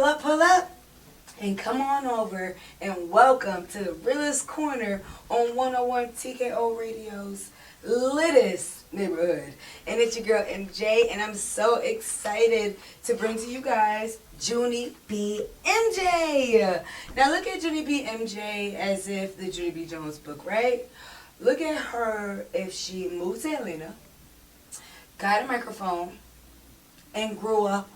pull up, and come on over and welcome to the realest corner on 101 TKO Radio's littest neighborhood. And it's your girl MJ, and I'm so excited to bring to you guys Junnie BMJ. Now look at Junnie BMJ as if the Junie B. Jones book, right? Look at her if she moved to Atlanta, got a microphone, and grew up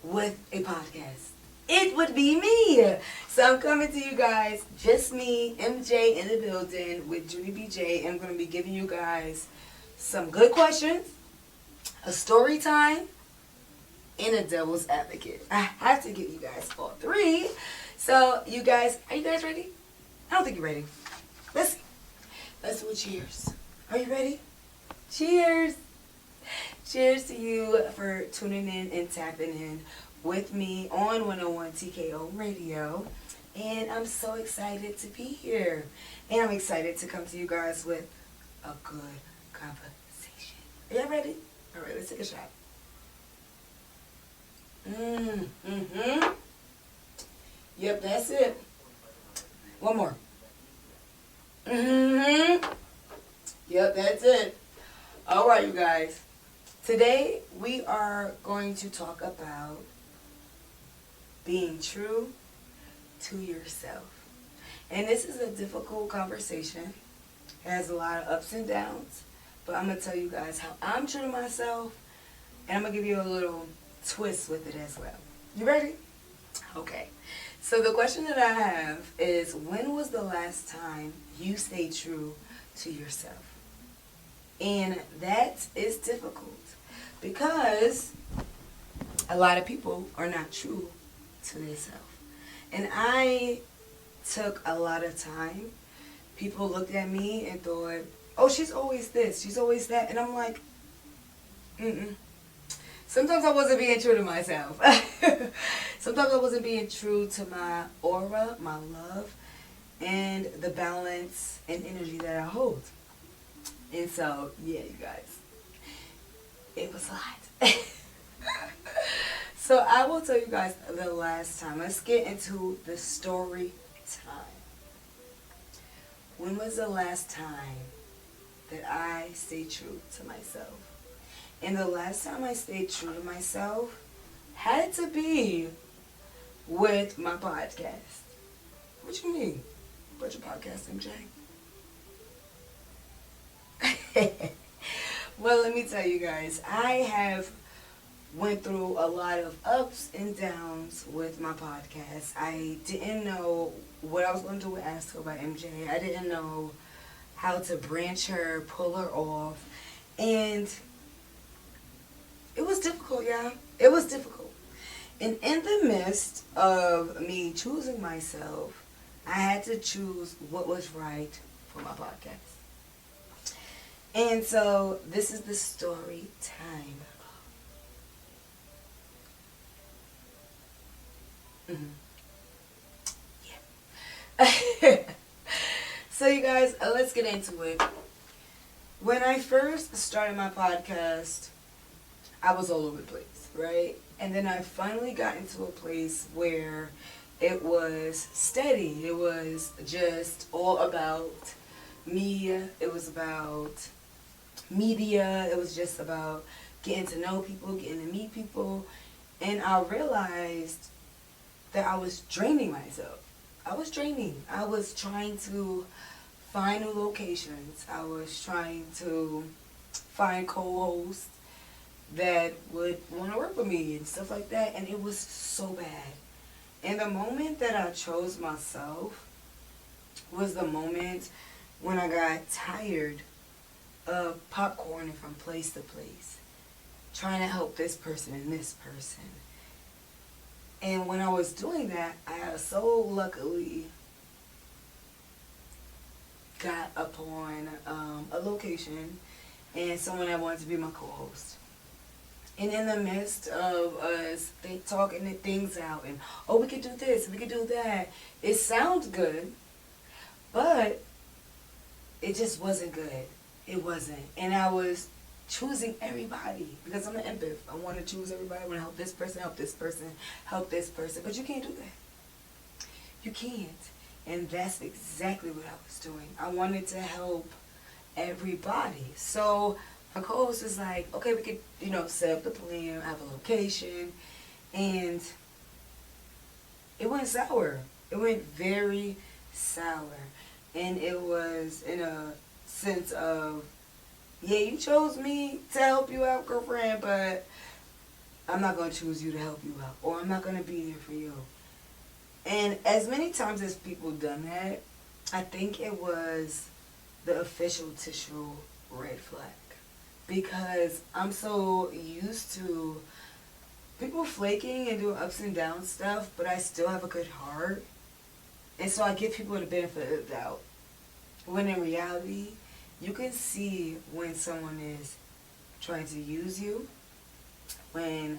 with a podcast. It would be me. So I'm coming to you guys, just me, MJ in the building with Junnie BJ. I'm going to be giving you guys some good questions, a story time, and a devil's advocate. I have to give you guys all three. So you guys, are you guys ready? I don't think you're ready. Let's do a cheers. Are you ready? Cheers. Cheers to you for tuning in and tapping in with me on 101 TKO Radio. And I'm so excited to be here. And I'm excited to come to you guys with a good conversation. Are y'all ready? All right, let's take a shot. Yep, that's it. One more. Yep, that's it. All right, you guys. Today, we are going to talk about being true to yourself. And this is a difficult conversation. It has a lot of ups and downs. But I'm going to tell you guys how I'm true to myself. And I'm going to give you a little twist with it as well. You ready? Okay. So the question that I have is, when was the last time you stayed true to yourself? And that is difficult because a lot of people are not true to themselves. And I took a lot of time. People looked at me and thought, oh, she's always this, she's always that. And I'm like, Sometimes I wasn't being true to myself. Sometimes I wasn't being true to my aura, my love, and the balance and energy that I hold. And so, yeah, you guys, it was a lot. So I will tell you guys the last time. Let's get into the story time. When was the last time that I stayed true to myself? And the last time I stayed true to myself had to be with my podcast. What you mean? What's your podcast, MJ? Well, let me tell you guys, I have went through a lot of ups and downs with my podcast. I didn't know what I was going to do with AsToldByMJ. I didn't know how to branch her, pull her off, and it was difficult, y'all. It was difficult. And in the midst of me choosing myself, I had to choose what was right for my podcast. And so this is the story time. Yeah. So you guys, let's get into it. When I first started my podcast, I was all over the place, right? And then I finally got into a place where it was steady. It was just all about me. It was about media. It was just about getting to know people, getting to meet people. And I realized that I was draining myself. I was draining. I was trying to find new locations. I was trying to find co-hosts that would want to work with me and stuff like that. And it was so bad. And the moment that I chose myself was the moment when I got tired of popcorning from place to place, trying to help this person and this person. And when I was doing that, I so luckily got upon a location and someone that wanted to be my co-host. And in the midst of us talking things out and, oh, we could do this, we could do that, it sounds good, but it just wasn't good. It wasn't. And I was choosing everybody because I'm an empath. I want to choose everybody. I want to help this person, help this person, help this person. But you can't do that. You can't. And that's exactly what I was doing. I wanted to help everybody. So my co-host was like, okay, we could, set up the plan, have a location. And it went sour. It went very sour. And it was in a sense of, yeah, you chose me to help you out, girlfriend, but I'm not going to choose you to help you out. Or I'm not going to be there for you. And as many times as people done that, I think it was the official tissue red flag. Because I'm so used to people flaking and doing ups and downs stuff, but I still have a good heart. And so I give people the benefit of the doubt. When in reality, you can see when someone is trying to use you, when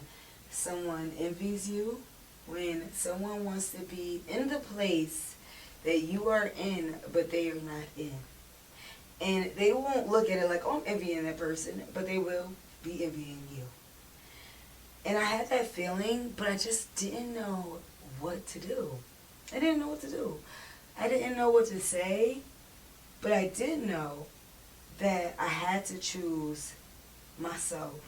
someone envies you, when someone wants to be in the place that you are in, but they are not in. And they won't look at it like, oh, I'm envying that person, but they will be envying you. And I had that feeling, but I just didn't know what to do. I didn't know what to do. I didn't know what to say, but I did know that I had to choose myself.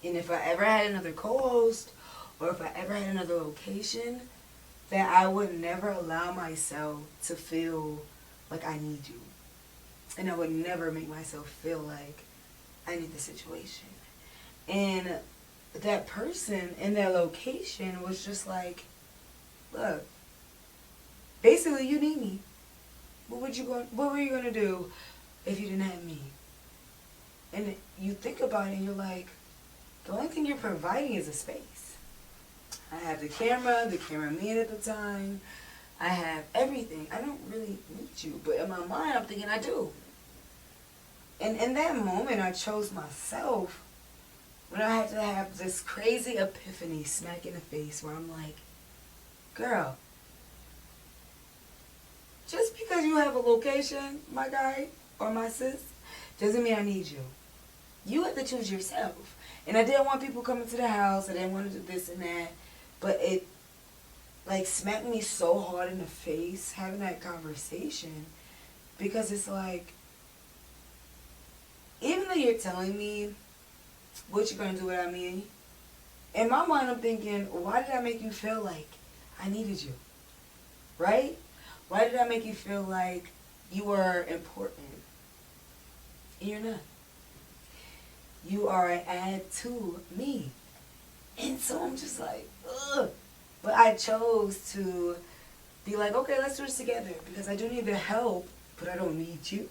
And if I ever had another co-host, or if I ever had another location, that I would never allow myself to feel like I need you. And I would never make myself feel like I need the situation. And that person in that location was just like, look, basically you need me. What were you gonna do if you didn't have me? And you think about it and you're like, the only thing you're providing is a space. I have the cameraman at the time. I have everything. I don't really need you. But in my mind, I'm thinking I do. And in that moment, I chose myself when I had to have this crazy epiphany smack in the face where I'm like, girl, just because you have a location, my guy or my sis, doesn't mean I need you. You have to choose yourself. And I didn't want people coming to the house. I didn't want to do this and that. But it, like, smacked me so hard in the face having that conversation. Because it's like, even though you're telling me what you're going to do without me, in my mind I'm thinking, why did I make you feel like I needed you? Right? Why did I make you feel like you were important? And you're not. You are an add to me. And so I'm just like, ugh. But I chose to be like, okay, let's do this together. Because I do need the help, but I don't need you.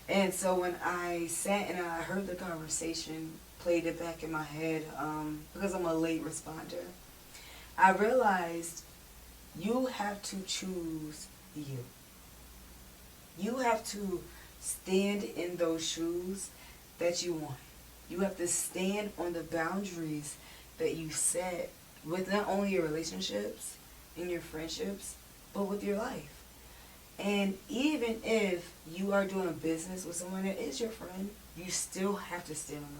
And so when I sat and I heard the conversation, played it back in my head, because I'm a late responder, I realized you have to choose you. You have to stand in those shoes that you want. You have to stand on the boundaries that you set with not only your relationships and your friendships, but with your life. And even if you are doing business with someone that is your friend, you still have to stand on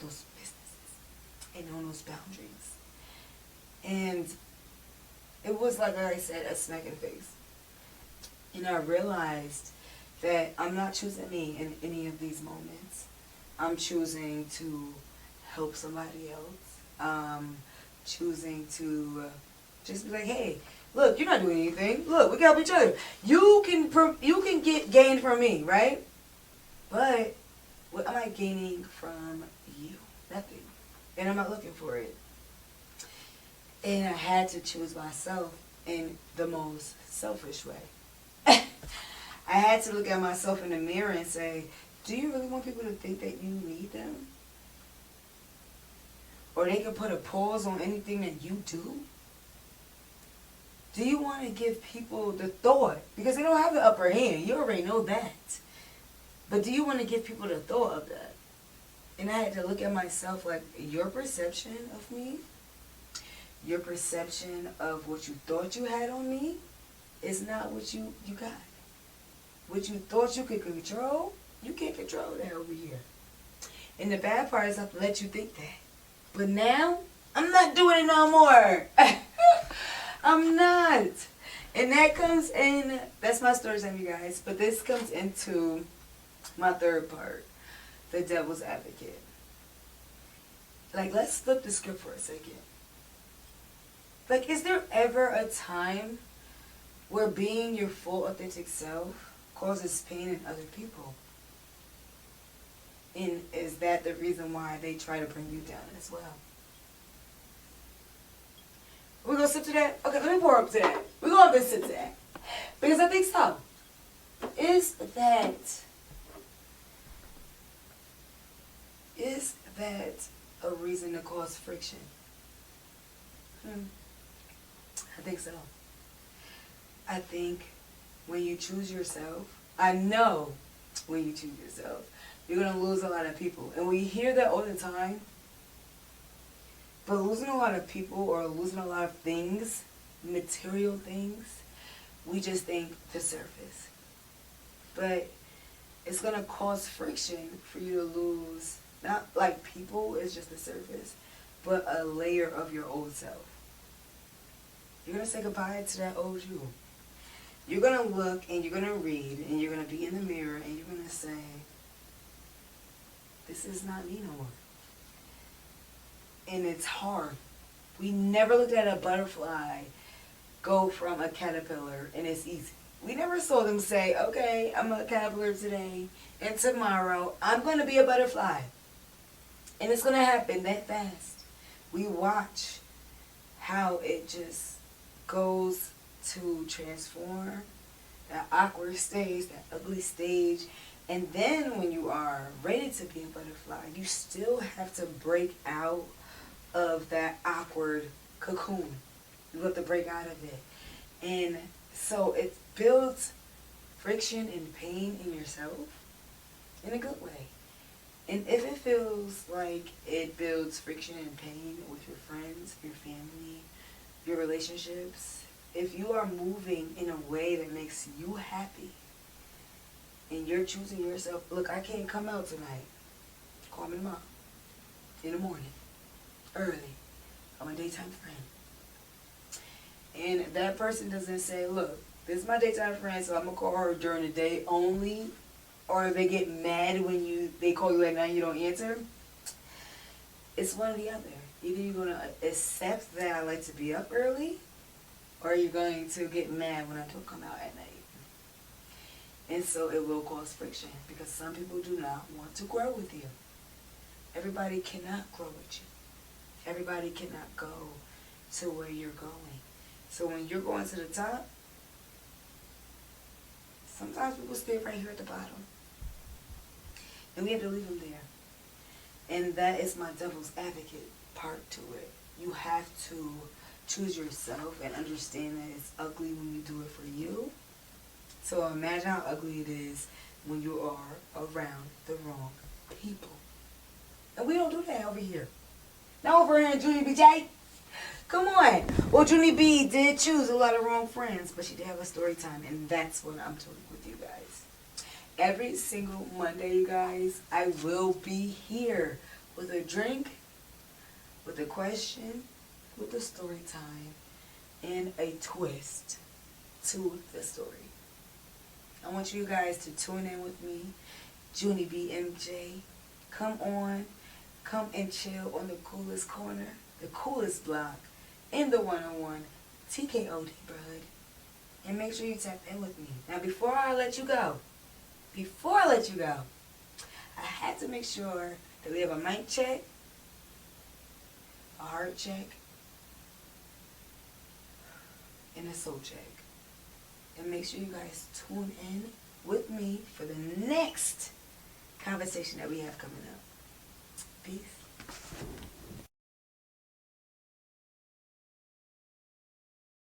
those businesses and on those boundaries. And it was like I said, a smack in the face. And I realized that I'm not choosing me in any of these moments. I'm choosing to help somebody else. Choosing to just be like, hey, look, you're not doing anything. Look, we can help each other. You can get gain from me, right? But what am I gaining from you? Nothing. And I'm not looking for it. And I had to choose myself in the most selfish way. I had to look at myself in the mirror and say, do you really want people to think that you need them? Or they can put a pause on anything that you do? Do you want to give people the thought? Because they don't have the upper hand. You already know that. But do you want to give people the thought of that? And I had to look at myself like, your perception of me, your perception of what you thought you had on me is not what you got. What you thought you could control, You can't control that over here. And the bad part is I have to let you think that. But now, I'm not doing it no more. I'm not. And that comes in, that's my story time, you guys. But this comes into my third part, the devil's advocate. Like, let's flip the script for a second. Like, is there ever a time where being your full authentic self causes pain in other people? And is that the reason why they try to bring you down as well? We're going to sit to that? Okay, let me pour up to that. We're going to sit to that. Because I think so. Is that a reason to cause friction? I think so. I think when you choose yourself, I know when you choose yourself, you're going to lose a lot of people. And we hear that all the time. But losing a lot of people or losing a lot of things, material things, we just think the surface. But it's going to cause friction for you to lose, not like people, it's just the surface, but a layer of your old self. You're going to say goodbye to that old you. You're going to look and you're going to read and you're going to be in the mirror and you're going to say, this is not me no more. And it's hard. We never looked at a butterfly go from a caterpillar and it's easy. We never saw them say, okay, I'm a caterpillar today and tomorrow I'm going to be a butterfly. And it's going to happen that fast. We watch how it just goes to transform, that awkward stage, that ugly stage. And then when you are ready to be a butterfly, you still have to break out of that awkward cocoon. You have to break out of it. And so it builds friction and pain in yourself in a good way. And if it feels like it builds friction and pain with your friends, your family, your relationships, if you are moving in a way that makes you happy and you're choosing yourself, look, I can't come out tonight. Call me tomorrow in the morning, early. I'm a daytime friend. And that person doesn't say, look, this is my daytime friend, so I'm going to call her during the day only. Or they get mad when they call you at night and you don't answer. It's one or the other. Either you're going to accept that I like to be up early, or you're going to get mad when I don't come out at night. And so it will cause friction because some people do not want to grow with you. Everybody cannot grow with you. Everybody cannot go to where you're going. So when you're going to the top, sometimes people stay right here at the bottom. And we have to leave them there. And that is my devil's advocate part to it. You have to choose yourself and understand that it's ugly when you do it for you. So imagine how ugly it is when you are around the wrong people. And we don't do that over here. Not over here in Junnie BJ. Come on. Well, Junnie B did choose a lot of wrong friends, but she did have a story time, and that's what I'm doing with you guys. Every single Monday, you guys, I will be here with a drink, with a question, with a story time, and a twist to the story. I want you guys to tune in with me, Junnie BMJ. Come on, come and chill on the coolest corner, the coolest block in the 101 TKO neighborhood. And make sure you tap in with me. Now, before I let you go, I had to make sure that we have a mic check, a heart check, and a soul check. And make sure you guys tune in with me for the next conversation that we have coming up. Peace.